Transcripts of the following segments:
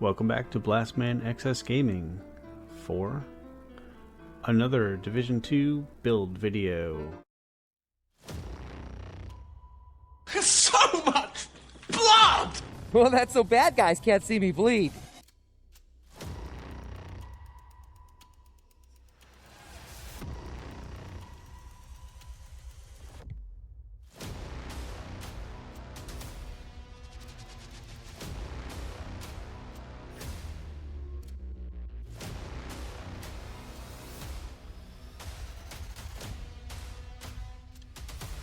Welcome back to BlastmanXS Gaming for another Division 2 build video. So much blood! Well, that's so bad guys can't see me bleed.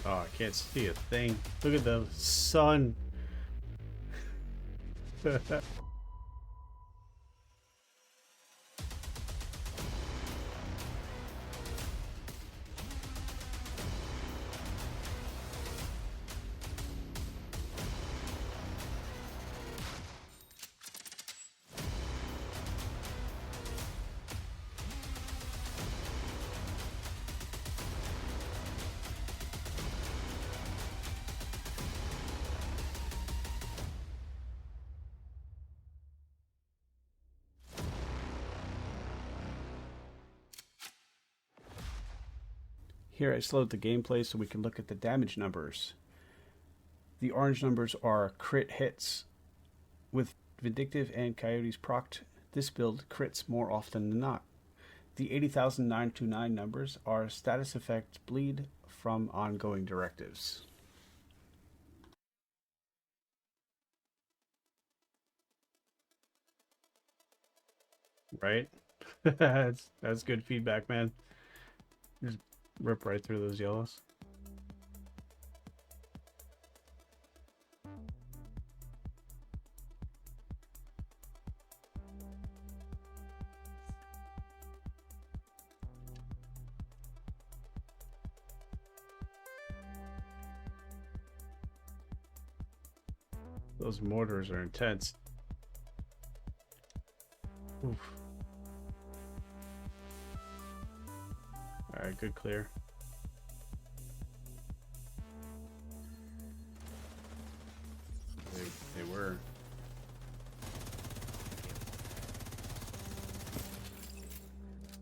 Oh, I can't see a thing. Look at the sun. Here I slowed the gameplay so we can look at the damage numbers. The orange numbers are crit hits. With Vindictive and Coyotes procced, this build crits more often than not. The 80,929 numbers are status effect bleed from ongoing directives. Right? That's good feedback, man. Just rip right through those yellows. Those mortars are intense. Oof. Alright, good clear. They were.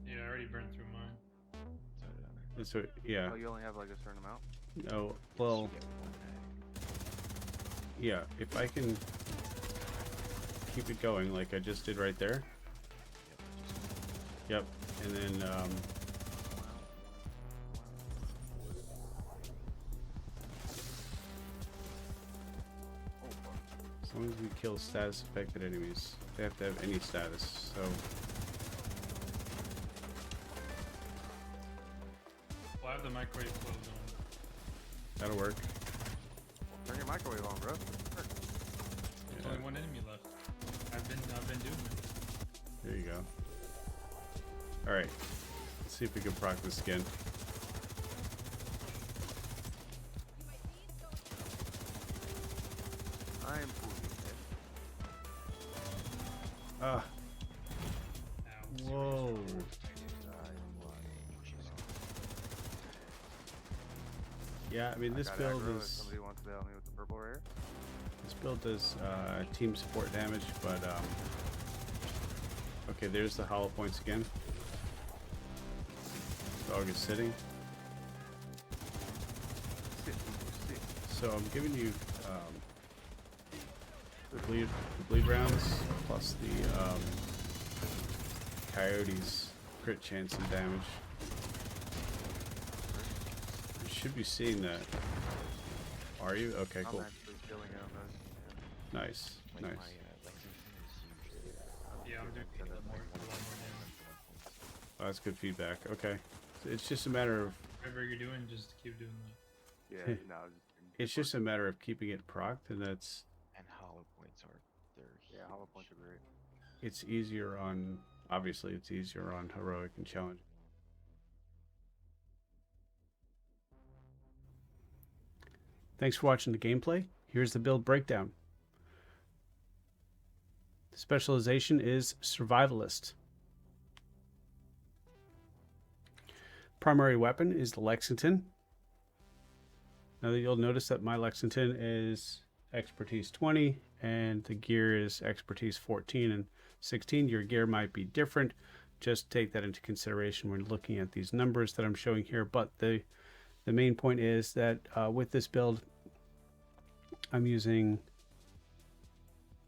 Yeah, I already burned through mine. So, yeah. Oh, you only have like a certain amount? No, well, yeah, if I can keep it going like I just did right there. Yep, and then, as long as we kill status affected enemies, they have to have any status, so. Well, I have the microwave closed on. That'll work. Turn your microwave on, bro. There's only one enemy left. I've been doing it. There you go. Alright, let's see if we can proc this again. I'm moving it. Ah, Ow. whoa. Yeah, I mean this build aggro if is. somebody wants to help me with the purple rare. This build does team support damage, but okay, there's the hollow points again. Dog is sitting. So I'm giving you the bleed rounds plus the Coyotes crit chance and damage. You should be seeing that. Are you? Okay, cool. I'm actually killing it on those. Nice, nice. Yeah, I'm doing a lot more damage. Oh, that's good feedback. Okay, so it's just a matter of Whatever you're doing, just keep doing that. Yeah, no, it's just a matter of keeping it procced, and that's And hollow points are there. yeah, hollow points are great. it's easier on obviously it's easier on heroic and challenge. Thanks for watching the gameplay. Here's the build breakdown. The specialization is survivalist. Primary weapon is the Lexington. Now you'll notice that my Lexington is expertise 20, and the gear is expertise 14 and 16. Your gear might be different. Just take that into consideration when looking at these numbers that I'm showing here. But the main point is that with this build, I'm using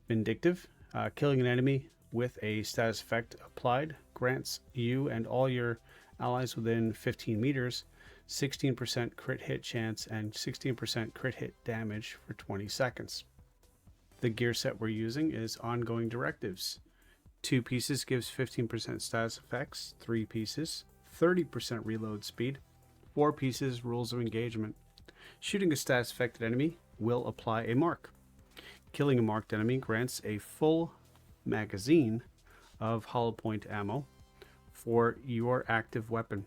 Vindictive. Killing an enemy with a status effect applied grants you and all your allies within 15 meters 16% crit hit chance and 16% crit hit damage for 20 seconds. The gear set we're using is Ongoing Directives. 2 pieces gives 15% status effects, 3 pieces 30% reload speed, 4 pieces Rules of Engagement. Shooting a status affected enemy will apply a mark. Killing a marked enemy grants a full magazine of hollow point ammo for your active weapon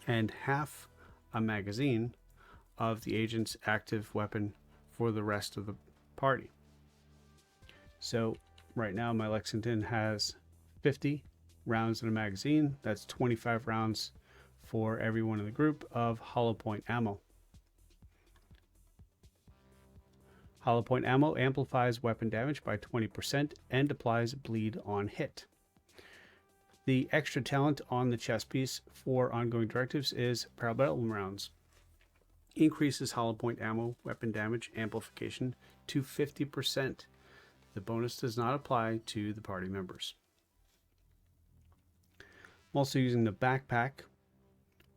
and half a magazine of the agent's active weapon for the rest of the party. So right now my Lexington has 50 rounds in a magazine. That's 25 rounds for everyone in the group of hollow point ammo. Hollow point ammo amplifies weapon damage by 20% and applies bleed on hit. The extra talent on the chest piece for Ongoing Directives is Parabellum rounds. Increases hollow point ammo weapon damage amplification to 50%. The bonus does not apply to the party members. I'm also using the backpack,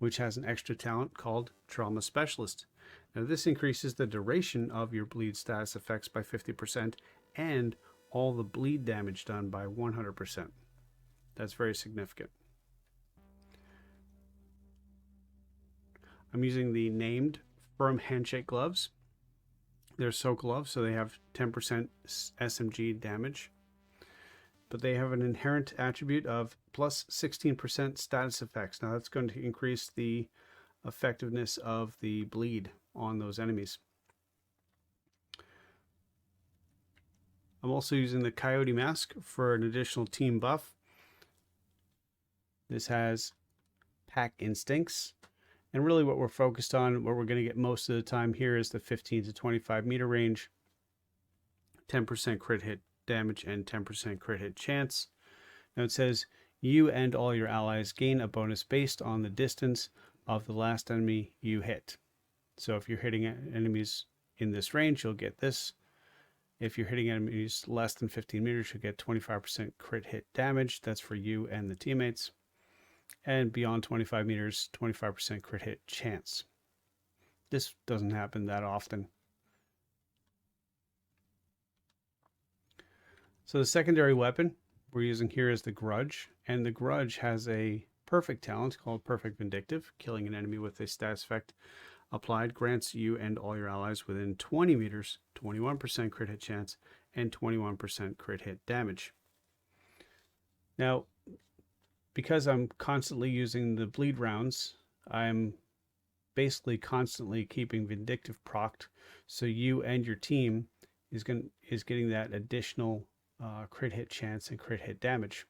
which has an extra talent called Trauma Specialist. Now this increases the duration of your bleed status effects by 50% and all the bleed damage done by 100%. That's very significant. I'm using the named Firm Handshake gloves. They're soak gloves, so they have 10% SMG damage. But they have an inherent attribute of plus 16% status effects. Now that's going to increase the effectiveness of the bleed on those enemies. I'm also using the Coyote Mask for an additional team buff. This has Pack Instincts, and really what we're focused on, what we're going to get most of the time here, is the 15 to 25 meter range, 10% crit hit damage and 10% crit hit chance. Now it says you and all your allies gain a bonus based on the distance of the last enemy you hit. So if you're hitting enemies in this range, you'll get this. If you're hitting enemies less than 15 meters, you'll get 25% crit hit damage. That's for you and the teammates. And beyond 25 meters, 25% crit hit chance. This doesn't happen that often. So the secondary weapon we're using here is the Grudge. And the Grudge has a perfect talent called Perfect Vindictive. Killing an enemy with a status effect applied grants you and all your allies within 20 meters 21% crit hit chance and 21% crit hit damage. Now, because I'm constantly using the bleed rounds, I'm basically constantly keeping Vindictive procced, so you and your team is getting that additional crit hit chance and crit hit damage.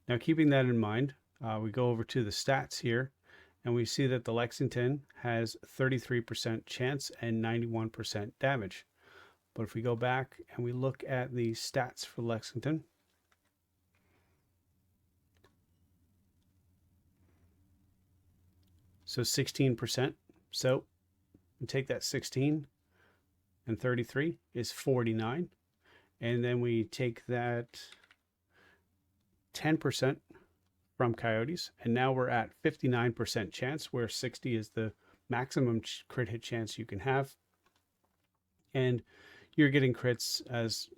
Now, keeping that in mind, we go over to the stats here, and we see that the Lexington has 33% chance and 91% damage. But if we go back and we look at the stats for Lexington, so 16%. So we take that 16 and 33 is 49. And then we take that 10% from Coyotes, and now we're at 59% chance, where 60 is the maximum crit hit chance you can have. And you're getting crits as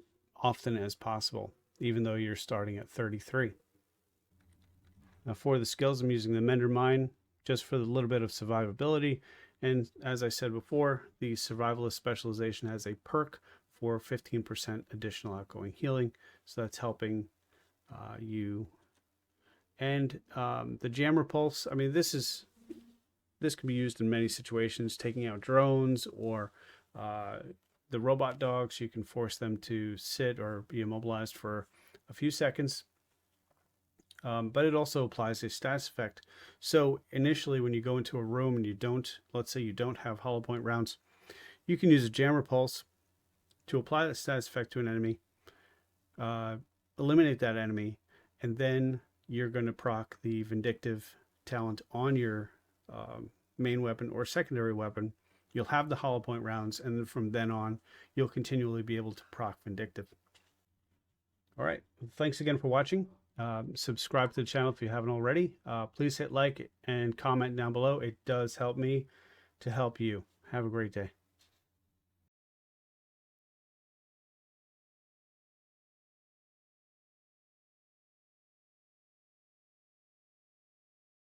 often as possible, even though you're starting at 33. Now for the skills, I'm using the Mender Mine just for the little bit of survivability. And as I said before, the Survivalist specialization has a perk for 15% additional outgoing healing. So that's helping you. And the Jammer Pulse, I mean, this can be used in many situations, taking out drones or the robot dogs. You can force them to sit or be immobilized for a few seconds. But it also applies a status effect. So initially when you go into a room and let's say you don't have hollow point rounds, You can use a jammer pulse to apply the status effect to an enemy, eliminate that enemy, and then you're going to proc the Vindictive talent on your main weapon or secondary weapon. You'll have the hollow point rounds, and from then on, you'll continually be able to proc Vindictive. All right, thanks again for watching. Subscribe to the channel if you haven't already. Please hit like and comment down below. It does help me to help you. Have a great day.